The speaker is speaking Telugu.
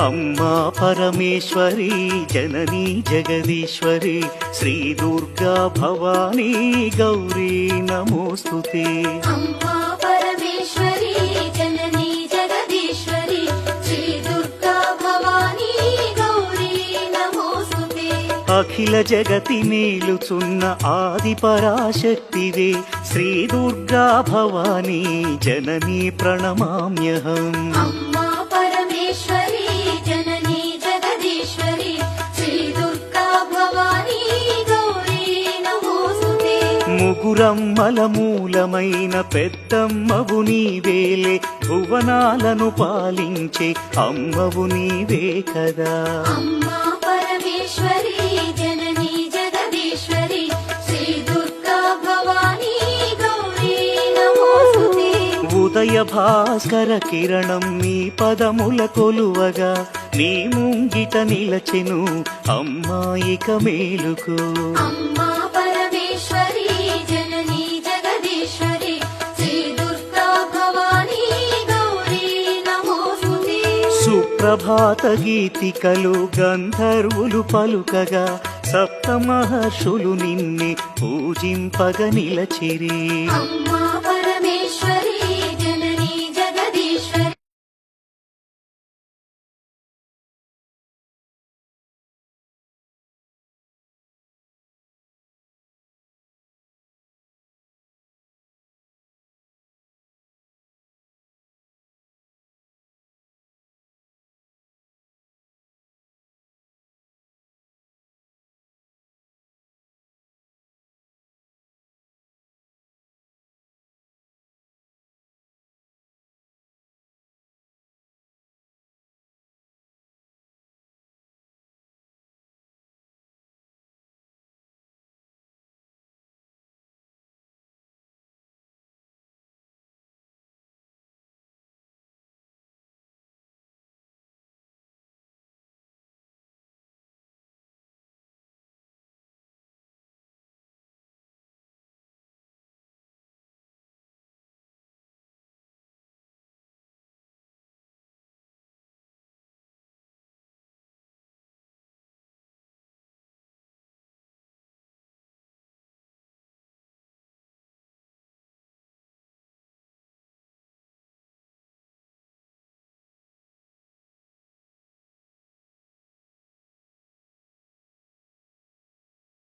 అమ్మా పరమేశ్వరి జననీ జగదీశ్వరి శ్రీ దుర్గా భవానీ గౌరీ నమోస్తుతే. అమ్మా పరమేశ్వరి జననీ జగదీశ్వరి శ్రీ దుర్గా భవానీ గౌరీ నమోస్తుతే. అఖిల జగతి నేలుచున్న ఆది పరాశక్తివే శ్రీ దుర్గా భవానీ జననీ ప్రణమామ్యహం. అమ్మా పరమేశ్వరి జననీ జగదీశ్వరి శ్రీ దుర్గా భవానీ గౌరీ నమోస్తుతే. ముగురమ్మల మూలమైన పెద్దమ్మవు నీవేలే భువనాలను పాలించే అమ్మవు నీవే కదా. అమ్మా పరమేశ్వరి జననీ జగదీశ్వరి శ్రీ దుర్గా భవానీ గౌరీ నమోస్తుతే. ఉదయ భాస్కర కిరణం నీ పదముల కొలువగా నీ ముంగిట నిలచెను అమ్మాయిక మేలుకు. అమ్మా పరమేశ్వరి జననీ జగదీశ్వరి శ్రీ దుర్గా భవానీ గౌరీ నమోస్తుతే. సుప్రభాత గీతికలు గంధర్వులు పలుకగా సప్త మహర్షులు నిన్నే పూజింపగ నిలచిరి. అమ్మా పరమేశ్వరి